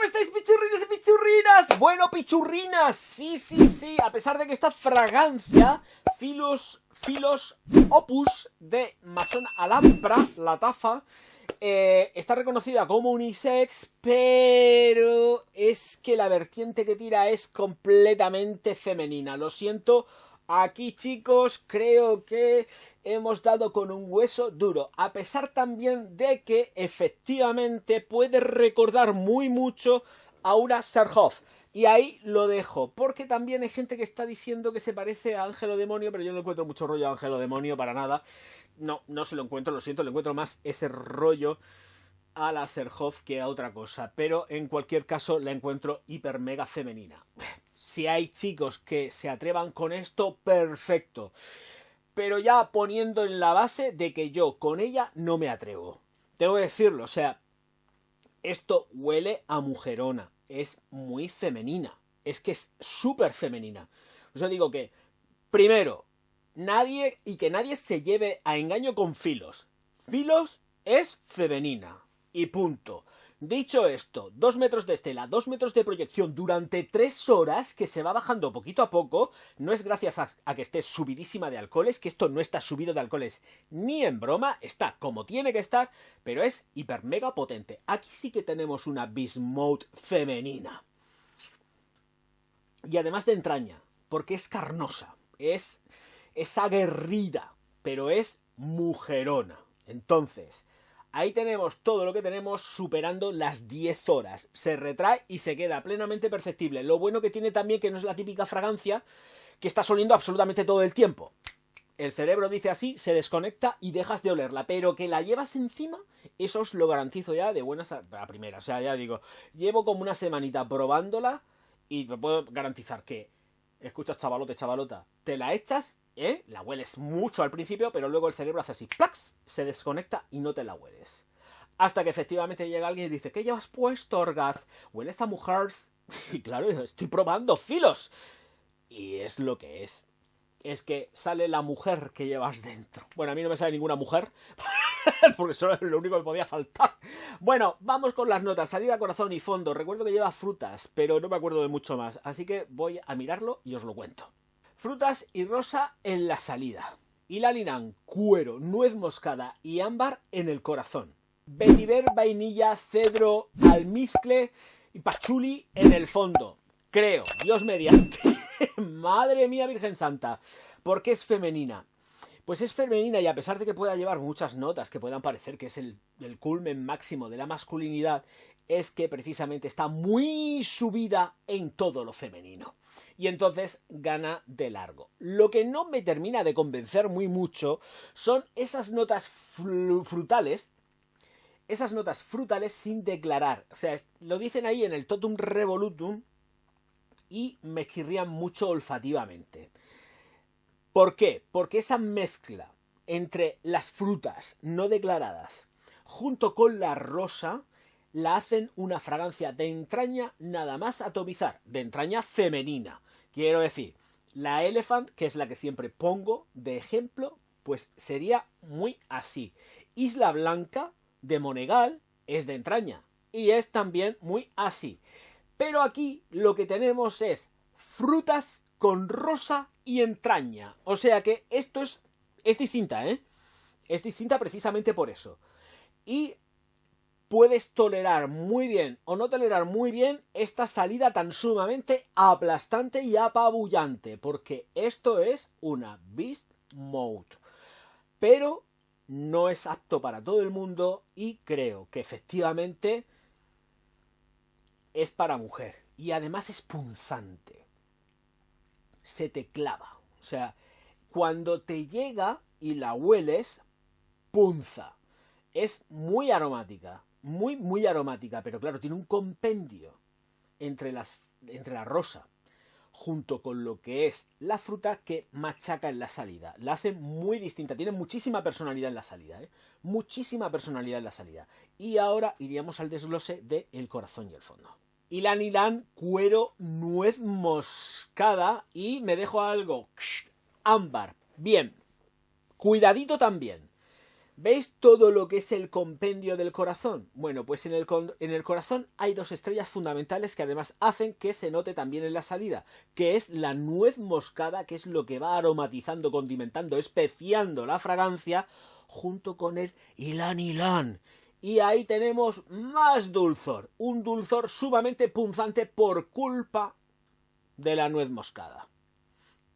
estáis, pichurrinos y pichurrinas? Bueno, pichurrinas, sí, a pesar de que esta fragancia Philos Opus de Maison Alhambra, la taza, está reconocida como unisex, pero es que la vertiente que tira es completamente femenina. Lo siento, aquí chicos, creo que hemos dado con un hueso duro, a pesar también de que efectivamente puede recordar muy mucho a una Serhoff. Y ahí lo dejo, porque también hay gente que está diciendo que se parece a Ángelo Demonio, pero yo no encuentro mucho rollo a Ángelo Demonio para nada. No se lo encuentro, lo siento, le encuentro más ese rollo a la Serhoff que a otra cosa. Pero en cualquier caso la encuentro hiper mega femenina. Si hay chicos que se atrevan con esto, perfecto. Pero ya poniendo en la base de que yo con ella no me atrevo. Tengo que decirlo, o sea, esto huele a mujerona. Es muy femenina. Es que es súper femenina. O sea, digo que, primero, nadie se lleve a engaño con Philos. Philos es femenina. Y punto. Dicho esto, 2 metros de estela, 2 metros de proyección durante 3 horas, que se va bajando poquito a poco, no es gracias a que esté subidísima de alcoholes, que esto no está subido de alcoholes ni en broma, está como tiene que estar, pero es hiper mega potente. Aquí sí que tenemos una Beast Mode femenina. Y además de entraña, porque es carnosa, es aguerrida, pero es mujerona. Entonces, ahí tenemos todo lo que tenemos superando las 10 horas. Se retrae y se queda plenamente perceptible. Lo bueno que tiene también que no es la típica fragancia que estás oliendo absolutamente todo el tiempo. El cerebro dice así, se desconecta y dejas de olerla. Pero que la llevas encima, eso os lo garantizo ya de buenas a primera. O sea, ya digo, llevo como una semanita probándola y te puedo garantizar que, escuchas chavalote, chavalota, te la echas, la hueles mucho al principio, pero luego el cerebro hace así, ¡plax!, se desconecta y no te la hueles. Hasta que efectivamente llega alguien y dice, ¿qué llevas puesto, Orgaz? ¿Hueles a mujeres? Y claro, estoy probando Philos. Y es lo que es. Es que sale la mujer que llevas dentro. Bueno, a mí no me sale ninguna mujer, porque eso es lo único que podía faltar. Bueno, vamos con las notas. Salida, corazón y fondo. Recuerdo que lleva frutas, pero no me acuerdo de mucho más. Así que voy a mirarlo y os lo cuento. Frutas y rosa en la salida. Ylang Ylang, cuero, nuez moscada y ámbar en el corazón. Beniver, vainilla, cedro, almizcle y pachuli en el fondo. Creo, Dios mediante. Madre mía, Virgen Santa. ¿Por qué es femenina? Pues es femenina y a pesar de que pueda llevar muchas notas que puedan parecer que es el culmen máximo de la masculinidad, es que precisamente está muy subida en todo lo femenino. Y entonces gana de largo. Lo que no me termina de convencer muy mucho son esas notas frutales. Esas notas frutales sin declarar. O sea, lo dicen ahí en el totum revolutum y me chirrían mucho olfativamente. ¿Por qué? Porque esa mezcla entre las frutas no declaradas junto con la rosa la hacen una fragancia de entraña nada más atomizar, de entraña femenina. Quiero decir, la Elephant, que es la que siempre pongo de ejemplo, pues sería muy así. Isla Blanca de Monegal es de entraña y es también muy así. Pero aquí lo que tenemos es frutas con rosa y entraña. O sea que esto es distinta, ¿eh? Es distinta precisamente por eso. Y puedes tolerar muy bien o no tolerar muy bien esta salida tan sumamente aplastante y apabullante. Porque esto es una Beast Mode. Pero no es apto para todo el mundo y creo que efectivamente es para mujer. Y además es punzante. Se te clava. O sea, cuando te llega y la hueles, punza. Es muy aromática. Muy, muy aromática. Pero claro, tiene un compendio entre la rosa junto con lo que es la fruta que machaca en la salida. La hace muy distinta. Tiene muchísima personalidad en la salida, ¿eh? Muchísima personalidad en la salida. Y ahora iríamos al desglose de el corazón y el fondo. Ylang Ylang, cuero, nuez moscada y me dejo algo. Ámbar. Bien. Cuidadito también. ¿Veis todo lo que es el compendio del corazón? Bueno, pues en el corazón hay dos estrellas fundamentales que además hacen que se note también en la salida, que es la nuez moscada, que es lo que va aromatizando, condimentando, especiando la fragancia, junto con el ylang ylang. Y ahí tenemos más dulzor, un dulzor sumamente punzante por culpa de la nuez moscada,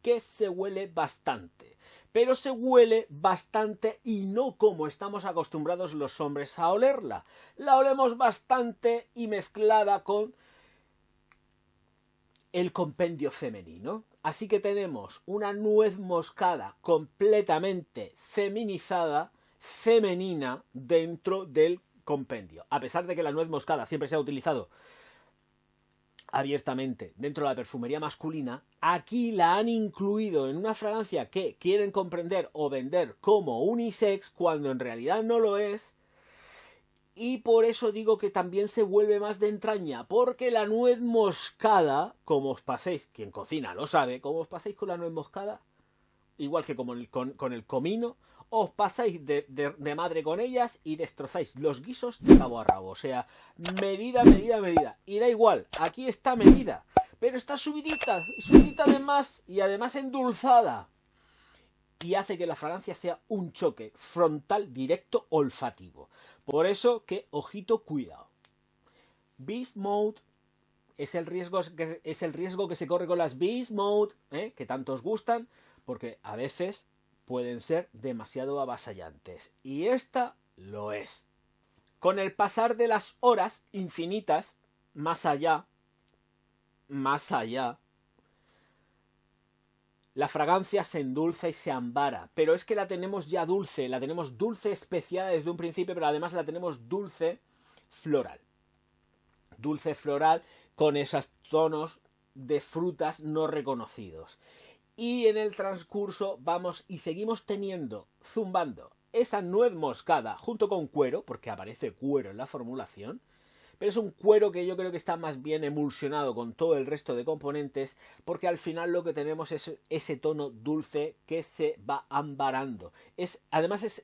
que se huele bastante. Pero se huele bastante y no como estamos acostumbrados los hombres a olerla. La olemos bastante y mezclada con el compendio femenino. Así que tenemos una nuez moscada completamente feminizada, femenina, dentro del compendio. A pesar de que la nuez moscada siempre se ha utilizado abiertamente dentro de la perfumería masculina, aquí la han incluido en una fragancia que quieren comprender o vender como unisex cuando en realidad no lo es, y por eso digo que también se vuelve más de entraña, porque la nuez moscada, como os paséis, quien cocina lo sabe, como os paséis con la nuez moscada, igual que como con el comino, os pasáis de madre con ellas y destrozáis los guisos de cabo a rabo. O sea, medida, medida, medida. Y da igual, aquí está medida, pero está subidita, subidita de más y además endulzada. Y hace que la fragancia sea un choque frontal directo olfativo. Por eso que, ojito, cuidado. Beast Mode es el riesgo que se corre con las Beast Mode, que tanto os gustan, porque a veces pueden ser demasiado avasallantes. Y esta lo es. Con el pasar de las horas infinitas, más allá, la fragancia se endulza y se ambara. Pero es que la tenemos ya dulce, la tenemos dulce especiada desde un principio, pero además la tenemos dulce floral. Dulce floral con esos tonos de frutas no reconocidos. Y en el transcurso vamos y seguimos teniendo, zumbando, esa nuez moscada junto con cuero, porque aparece cuero en la formulación, pero es un cuero que yo creo que está más bien emulsionado con todo el resto de componentes, porque al final lo que tenemos es ese tono dulce que se va ambarando. Además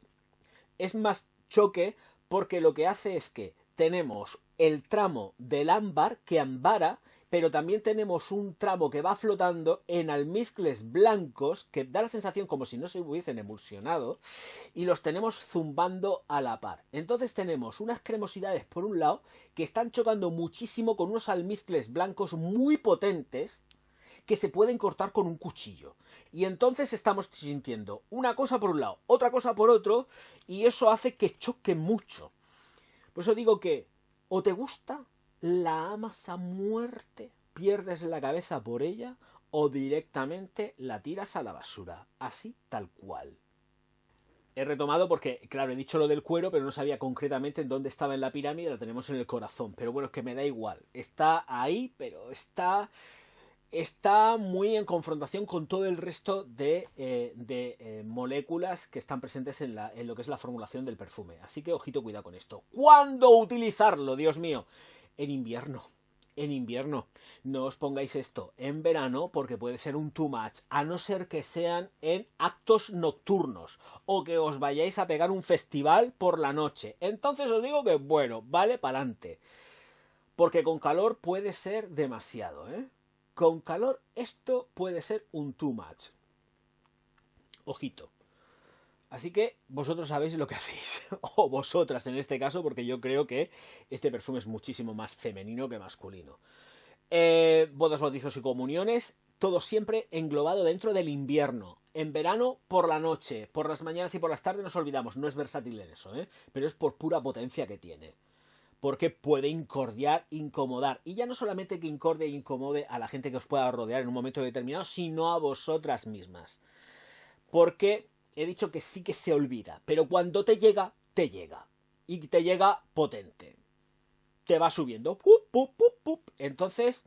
es más choque, porque lo que hace es que tenemos el tramo del ámbar que ambara, pero también tenemos un tramo que va flotando en almizcles blancos que da la sensación como si no se hubiesen emulsionado y los tenemos zumbando a la par. Entonces tenemos unas cremosidades por un lado que están chocando muchísimo con unos almizcles blancos muy potentes que se pueden cortar con un cuchillo. Y entonces estamos sintiendo una cosa por un lado, otra cosa por otro, y eso hace que choque mucho. Por eso digo que o te gusta, la amas a muerte, pierdes la cabeza por ella, o directamente la tiras a la basura. Así, tal cual. He retomado porque, claro, he dicho lo del cuero, pero no sabía concretamente en dónde estaba en la pirámide, la tenemos en el corazón. Pero bueno, es que me da igual. Está ahí, pero está muy en confrontación con todo el resto de moléculas que están presentes en lo que es la formulación del perfume. Así que ojito, cuidado con esto. ¿Cuándo utilizarlo? Dios mío. En invierno. En invierno. No os pongáis esto en verano porque puede ser un too much, a no ser que sean en actos nocturnos o que os vayáis a pegar un festival por la noche. Entonces os digo que, bueno, vale pa'lante. Porque con calor puede ser demasiado, ¿eh? Con calor esto puede ser un too much. Ojito. Así que vosotros sabéis lo que hacéis. O vosotras en este caso, porque yo creo que este perfume es muchísimo más femenino que masculino. Bodas, bautizos y comuniones, todo siempre englobado dentro del invierno. En verano, por la noche, por las mañanas y por las tardes nos olvidamos. No es versátil en eso, pero es por pura potencia que tiene. Porque puede incordiar, incomodar. Y ya no solamente que incorde e incomode a la gente que os pueda rodear en un momento determinado, sino a vosotras mismas. Porque he dicho que sí que se olvida, pero cuando te llega, te llega. Y te llega potente. Te va subiendo. Entonces,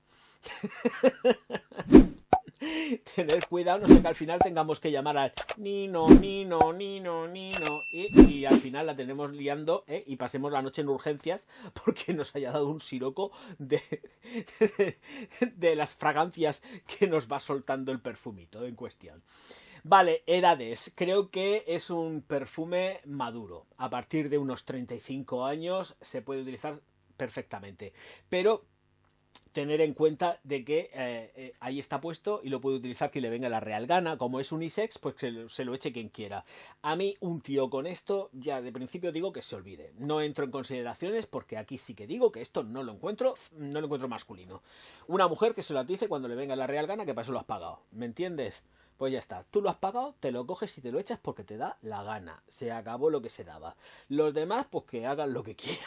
tener cuidado, no sé que al final tengamos que llamar al Nino, y al final la tenemos liando, y pasemos la noche en urgencias porque nos haya dado un siroco de las fragancias que nos va soltando el perfumito en cuestión. Vale, edades. Creo que es un perfume maduro. A partir de unos 35 años se puede utilizar perfectamente. Pero tener en cuenta de que ahí está puesto y lo puede utilizar quien le venga la real gana. Como es unisex, pues se lo eche quien quiera. A mí, un tío con esto, ya de principio digo que se olvide. No entro en consideraciones porque aquí sí que digo que esto no lo encuentro masculino. Una mujer que se lo dice cuando le venga la real gana, que para eso lo has pagado. ¿Me entiendes? Pues ya está, tú lo has pagado, te lo coges y te lo echas porque te da la gana. Se acabó lo que se daba. Los demás, pues que hagan lo que quieran.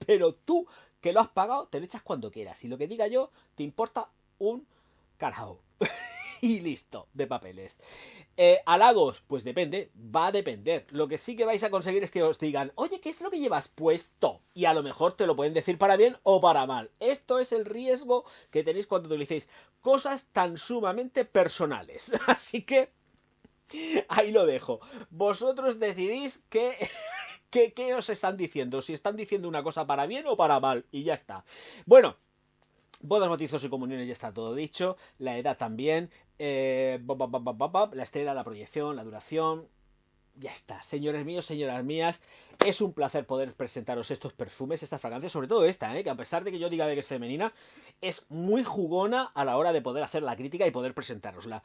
Pero tú, que lo has pagado, te lo echas cuando quieras. Y lo que diga yo, te importa un carajo. Y listo, de papeles. Halagos, pues depende, va a depender. Lo que sí que vais a conseguir es que os digan, oye, ¿qué es lo que llevas puesto? Y a lo mejor te lo pueden decir para bien o para mal. Esto es el riesgo que tenéis cuando utilicéis cosas tan sumamente personales. Así que ahí lo dejo. Vosotros decidís qué os están diciendo. Si están diciendo una cosa para bien o para mal. Y ya está. Bueno. Bodas, bautizos y comuniones ya está todo dicho. La edad también. La estela, la proyección, la duración. Ya está, señores míos, señoras mías, es un placer poder presentaros estos perfumes, estas fragancias, sobre todo esta, que a pesar de que yo diga de que es femenina, es muy jugona a la hora de poder hacer la crítica y poder presentárosla.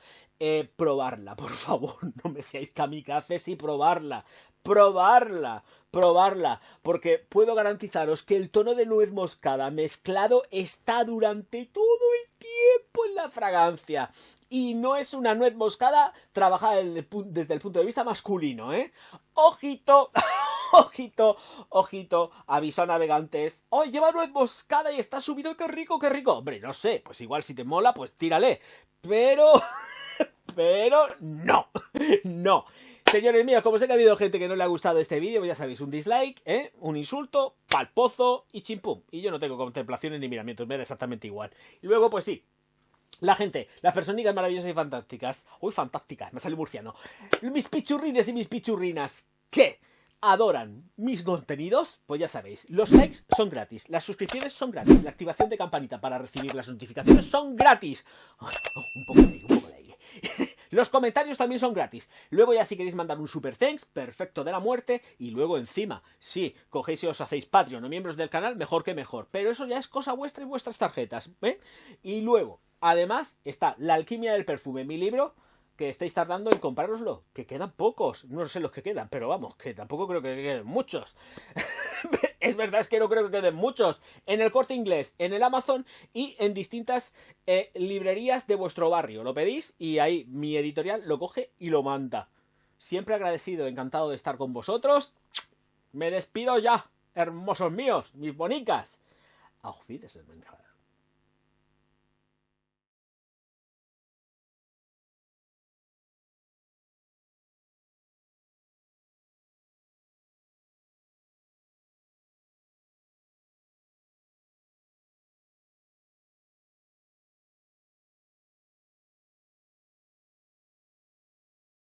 Probarla, por favor, no me seáis kamikazes y probarla, porque puedo garantizaros que el tono de nuez moscada mezclado está durante todo el tiempo en la fragancia. Y no es una nuez moscada trabajada desde el punto de vista masculino, ¿eh? Ojito, ojito, ojito, aviso a navegantes. ¡Oh, lleva nuez moscada y está subido! ¡Qué rico, qué rico! Hombre, no sé, pues igual si te mola, pues tírale. Pero no, no. Señores míos, como sé que ha habido gente que no le ha gustado este vídeo, pues ya sabéis, un dislike, un insulto, pal pozo y chimpum. Y yo no tengo contemplaciones ni miramientos, me da exactamente igual. Y luego, pues sí, la gente, las personicas maravillosas y fantásticas. Uy, fantásticas, me sale murciano. Mis pichurrines y mis pichurrinas, ¿qué? ¿Adoran mis contenidos? Pues ya sabéis, los likes son gratis, las suscripciones son gratis, la activación de campanita para recibir las notificaciones son gratis. Un poco de aire. Los comentarios también son gratis. Luego ya si queréis mandar un super thanks, perfecto de la muerte. Y luego encima, si cogéis y os hacéis Patreon o miembros del canal, mejor que mejor. Pero eso ya es cosa vuestra y vuestras tarjetas, ¿eh? Y luego, además, está La alquimia del perfume, mi libro, que estáis tardando en comprároslo, que quedan pocos, no sé los que quedan, pero vamos, que tampoco creo que queden muchos. Es verdad, es que no creo que queden muchos. En el Corte Inglés, en el Amazon y en distintas librerías de vuestro barrio. Lo pedís y ahí mi editorial lo coge y lo manda. Siempre agradecido, encantado de estar con vosotros. Me despido ya, hermosos míos, mis bonicas. Auf Wiedersehen, mein Herr.